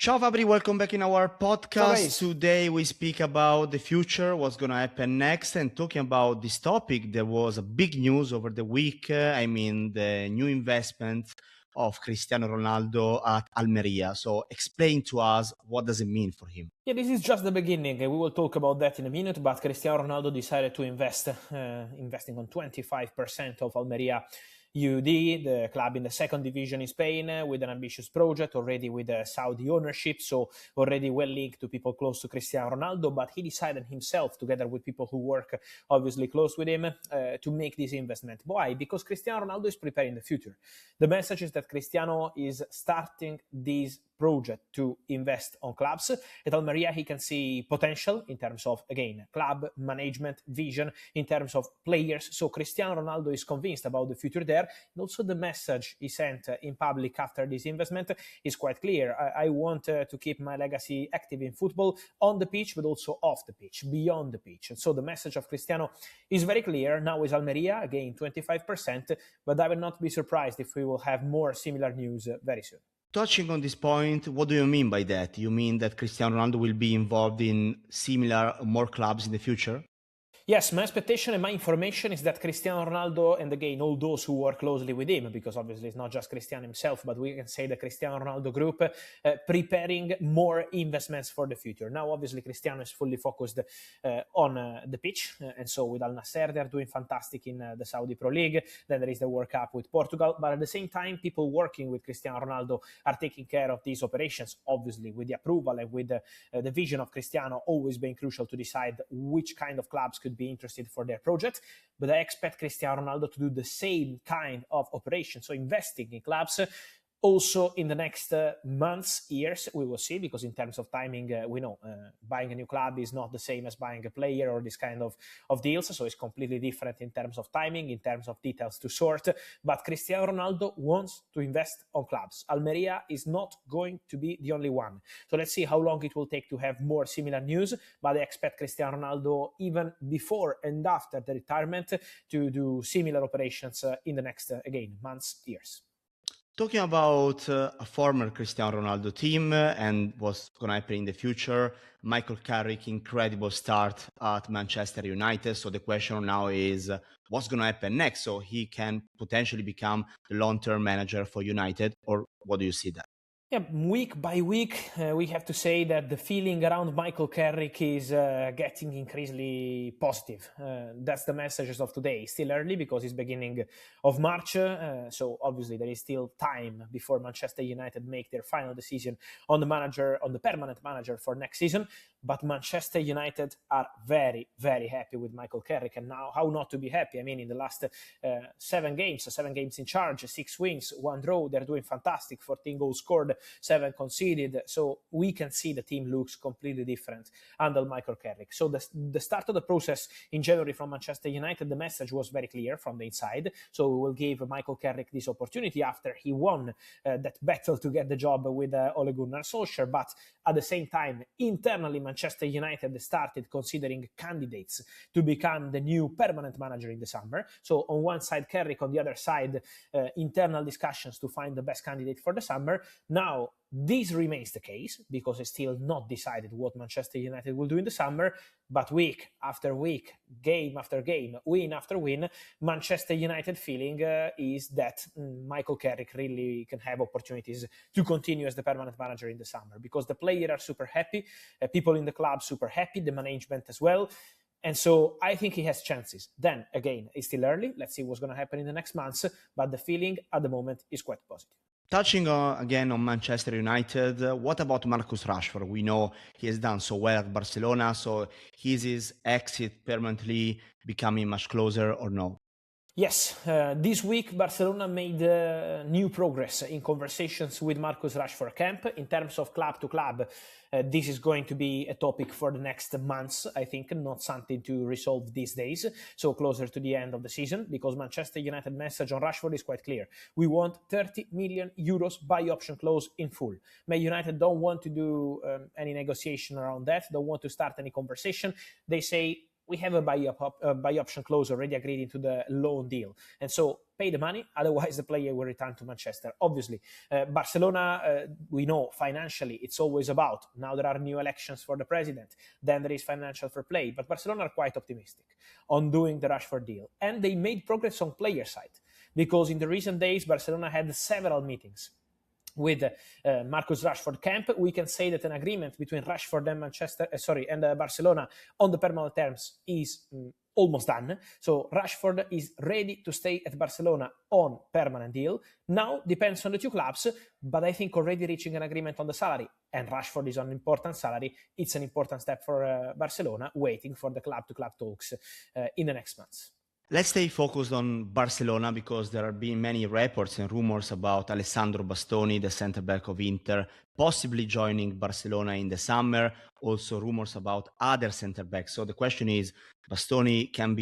Ciao Fabri, welcome back in our Ciao podcast. guys. Today we speak about the future, what's going to happen next, and talking about this topic, there was a big news over the week. The new investment of Cristiano Ronaldo at Almeria. So explain to us what does it mean for him. Yeah, this is just the beginning. We will talk about that in a minute, but Cristiano Ronaldo decided to investing on 25% of Almeria UD, the club in the second division in Spain, with an ambitious project already with Saudi ownership, so already well linked to people close to Cristiano Ronaldo, but he decided himself, together with people who work obviously close with him, to make this investment. Why? Because Cristiano Ronaldo is preparing the future. The message is that Cristiano is starting this project to invest on clubs. At Almeria, he can see potential in terms of, again, club management, vision, in terms of players. So Cristiano Ronaldo is convinced about the future there. And also the message he sent in public after this investment is quite clear. I want to keep my legacy active in football, on the pitch, but also off the pitch, beyond the pitch. And so the message of Cristiano is very clear. Now is Almeria, again, 25%, but I will not be surprised if we will have more similar news very soon. Touching on this point, what do you mean by that? You mean that Cristiano Ronaldo will be involved in similar, more clubs in the future? Yes, my expectation and my information is that Cristiano Ronaldo, and again, all those who work closely with him, because obviously it's not just Cristiano himself, but we can say the Cristiano Ronaldo group, preparing more investments for the future. Now, obviously, Cristiano is fully focused on the pitch, and so with Al Nassr, they're doing fantastic in the Saudi Pro League. Then there is the World Cup with Portugal, but at the same time, people working with Cristiano Ronaldo are taking care of these operations, obviously, with the approval and with the vision of Cristiano always being crucial to decide which kind of clubs could be interested for their project. But I expect Cristiano Ronaldo to do the same kind of operation, so investing in clubs. Also, in the next months, years, we will see, because in terms of timing, we know buying a new club is not the same as buying a player or this kind of deals. So it's completely different in terms of timing, in terms of details to sort. But Cristiano Ronaldo wants to invest on clubs. Almeria is not going to be the only one. So let's see how long it will take to have more similar news. But I expect Cristiano Ronaldo, even before and after the retirement, to do similar operations in the next, again, months, years. Talking about a former Cristiano Ronaldo team and what's going to happen in the future, Michael Carrick, incredible start at Manchester United. So the question now is what's going to happen next? So he can potentially become the long-term manager for United, or what do you see that? Yeah, week by week, we have to say that the feeling around Michael Carrick is getting increasingly positive. That's the messages of today. Still early because it's beginning of March, so obviously there is still time before Manchester United make their final decision on the permanent manager for next season. But Manchester United are very, very happy with Michael Carrick, and now how not to be happy? I mean, in the last 7 games in charge, 6 wins, 1 draw. They're doing fantastic. 14 goals scored, 7 conceded. So we can see the team looks completely different under Michael Carrick. So the start of the process in January from Manchester United, the message was very clear from the inside. So we will give Michael Carrick this opportunity after he won that battle to get the job with Ole Gunnar Solskjaer. But at the same time, internally, Manchester United started considering candidates to become the new permanent manager in the summer. So on one side, Carrick, on the other side, internal discussions to find the best candidate for the summer. Now, this remains the case because it's still not decided what Manchester United will do in the summer. But week after week, game after game, win after win, Manchester United feeling is that Michael Carrick really can have opportunities to continue as the permanent manager in the summer because the players are super happy, people in the club super happy, the management as well. And so I think he has chances. Then, again, it's still early. Let's see what's going to happen in the next months. But the feeling at the moment is quite positive. Touching again on Manchester United, what about Marcus Rashford? We know he has done so well at Barcelona, so is his exit permanently becoming much closer or no? Yes, this week Barcelona made new progress in conversations with Marcus Rashford camp. In terms of club to club, this is going to be a topic for the next months, I think, not something to resolve these days, so closer to the end of the season, because Manchester United message on Rashford is quite clear. We want 30 million euros buy option clause in full. Man United don't want to do any negotiation around that, don't want to start any conversation. They say we have a buy option clause already agreed into the loan deal. And so pay the money, otherwise the player will return to Manchester. Obviously, Barcelona, we know financially it's always about, now there are new elections for the president, then there is financial fair play, but Barcelona are quite optimistic on doing the Rashford deal. And they made progress on player side, because in the recent days, Barcelona had several meetings with Marcus Rashford camp. We can say that an agreement between Rashford and Barcelona on the permanent terms is almost done. So Rashford is ready to stay at Barcelona on permanent deal. Now depends on the two clubs, but I think already reaching an agreement on the salary, and Rashford is on important salary, it's an important step for Barcelona, waiting for the club-to-club talks in the next months. Let's stay focused on Barcelona, because there have been many reports and rumors about Alessandro Bastoni, the centre-back of Inter, possibly joining Barcelona in the summer. Also rumors about other centre-backs. So the question is, Bastoni can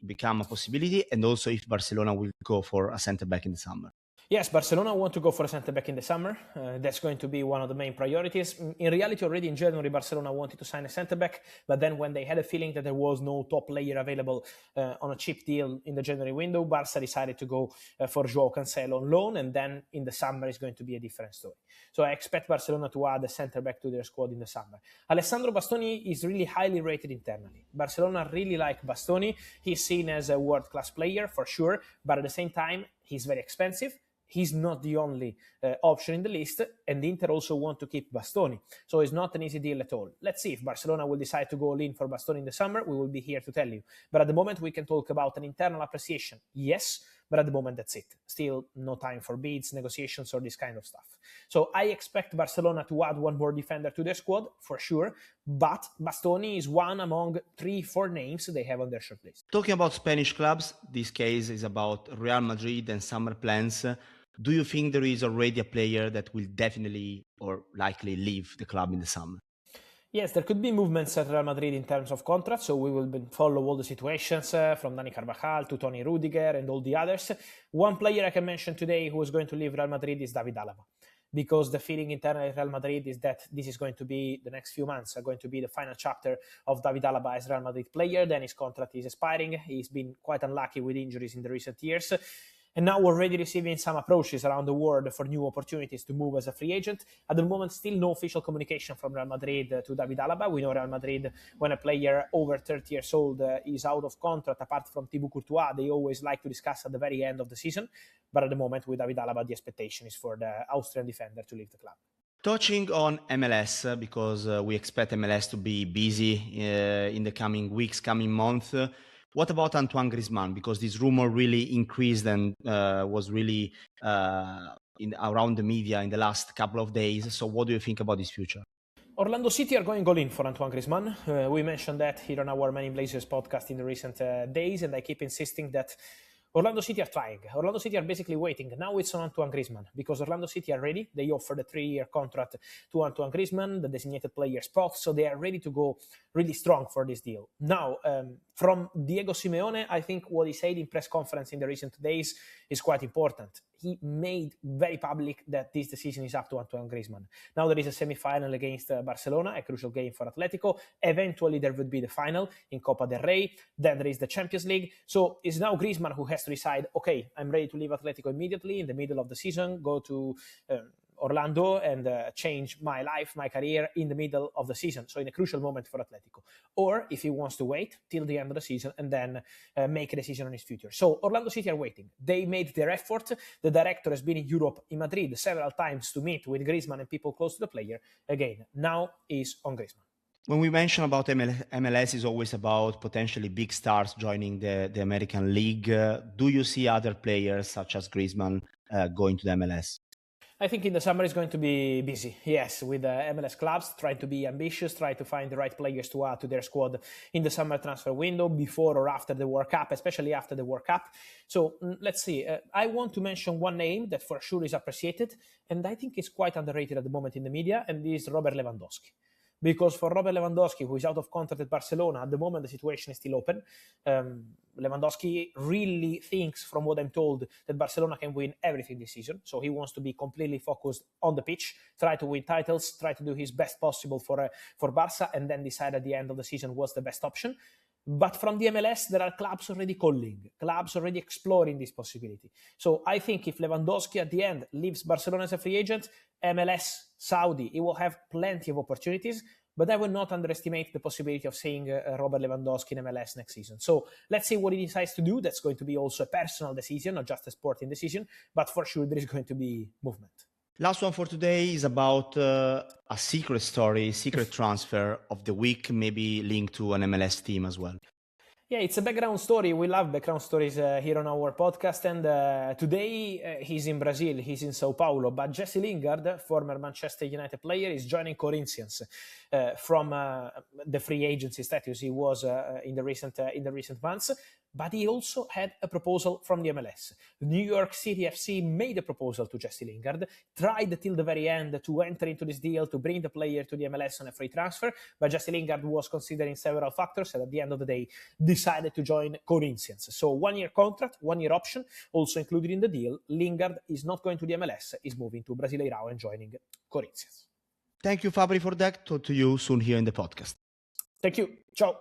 become a possibility, and also if Barcelona will go for a centre-back in the summer. Yes, Barcelona want to go for a centre-back in the summer. That's going to be one of the main priorities. In reality, already in January, Barcelona wanted to sign a centre-back, but then when they had a feeling that there was no top player available on a cheap deal in the January window, Barca decided to go for Joao Cancelo on loan, and then in the summer is going to be a different story. So I expect Barcelona to add a centre-back to their squad in the summer. Alessandro Bastoni is really highly rated internally. Barcelona really like Bastoni. He's seen as a world-class player, for sure, but at the same time, he's very expensive. He's not the only option in the list, and Inter also want to keep Bastoni. So it's not an easy deal at all. Let's see if Barcelona will decide to go all in for Bastoni in the summer. We will be here to tell you. But at the moment, we can talk about an internal appreciation. Yes, but at the moment, that's it. Still no time for bids, negotiations, or this kind of stuff. So I expect Barcelona to add one more defender to their squad, for sure. But Bastoni is one among 3-4 names they have on their shortlist. Talking about Spanish clubs, this case is about Real Madrid and summer plans. Do you think there is already a player that will definitely or likely leave the club in the summer? Yes, there could be movements at Real Madrid in terms of contracts, so we will follow all the situations from Dani Carvajal to Toni Rudiger and all the others. One player I can mention today who is going to leave Real Madrid is David Alaba, because the feeling internally at Real Madrid is that this is going to be, the next few months are going to be the final chapter of David Alaba as Real Madrid player. Then his contract is expiring. He's been quite unlucky with injuries in the recent years. And now we're already receiving some approaches around the world for new opportunities to move as a free agent. At the moment, still no official communication from Real Madrid to David Alaba. We know Real Madrid, when a player over 30 years old is out of contract, apart from Thibaut Courtois, they always like to discuss at the very end of the season. But at the moment, with David Alaba, the expectation is for the Austrian defender to leave the club. Touching on MLS, because we expect MLS to be busy in the coming weeks, coming months. What about Antoine Griezmann? Because this rumor really increased and was really around the media in the last couple of days. So what do you think about his future? Orlando City are going all in for Antoine Griezmann. We mentioned that here on our Men in Blazers podcast in the recent days, and I keep insisting that Orlando City are trying. Orlando City are basically waiting. Now it's on Antoine Griezmann, because Orlando City are ready. They offered a 3-year contract to Antoine Griezmann, the designated player spot, so they are ready to go really strong for this deal. Now, from Diego Simeone, I think what he said in press conference in the recent days is quite important. He made very public that this decision is up to Antoine Griezmann. Now there is a semi-final against Barcelona, a crucial game for Atletico. Eventually there would be the final in Copa del Rey. Then there is the Champions League. So it's now Griezmann who has to decide, okay, I'm ready to leave Atletico immediately in the middle of the season, go to Orlando and change my life, my career in the middle of the season. So in a crucial moment for Atletico. Or if he wants to wait till the end of the season and then make a decision on his future. So Orlando City are waiting. They made their effort. The director has been in Europe, in Madrid, several times to meet with Griezmann and people close to the player. Again, now is on Griezmann. When we mention about MLS, is always about potentially big stars joining the American League. Do you see other players such as Griezmann going to the MLS? I think in the summer it's going to be busy, yes, with MLS clubs trying to be ambitious, try to find the right players to add to their squad in the summer transfer window before or after the World Cup, especially after the World Cup. So let's see. I want to mention one name that for sure is appreciated, and I think is quite underrated at the moment in the media, and this is Robert Lewandowski. Because for Robert Lewandowski, who is out of contract at Barcelona, at the moment the situation is still open. Lewandowski really thinks, from what I'm told, that Barcelona can win everything this season. So he wants to be completely focused on the pitch, try to win titles, try to do his best possible for Barca, and then decide at the end of the season what's the best option. But from the MLS, there are clubs already calling, clubs already exploring this possibility. So I think if Lewandowski at the end leaves Barcelona as a free agent, MLS, Saudi, he will have plenty of opportunities. But I will not underestimate the possibility of seeing Robert Lewandowski in MLS next season. So let's see what he decides to do. That's going to be also a personal decision, not just a sporting decision. But for sure, there is going to be movement. Last one for today is about a secret story, secret transfer of the week, maybe linked to an MLS team as well. Yeah, it's a background story. We love background stories here on our podcast. And today he's in Brazil, he's in Sao Paulo. But Jesse Linguard, former Manchester United player, is joining Corinthians from the free agency status he was in the recent months. But he also had a proposal from the MLS. New York City FC made a proposal to Jesse Linguard, tried till the very end to enter into this deal to bring the player to the MLS on a free transfer, but Jesse Linguard was considering several factors and at the end of the day decided to join Corinthians. So 1 year contract, 1 year option, also included in the deal. Linguard is not going to the MLS, is moving to Brasileirão and joining Corinthians. Thank you, Fabri, for that. Talk to you soon here in the podcast. Thank you. Ciao.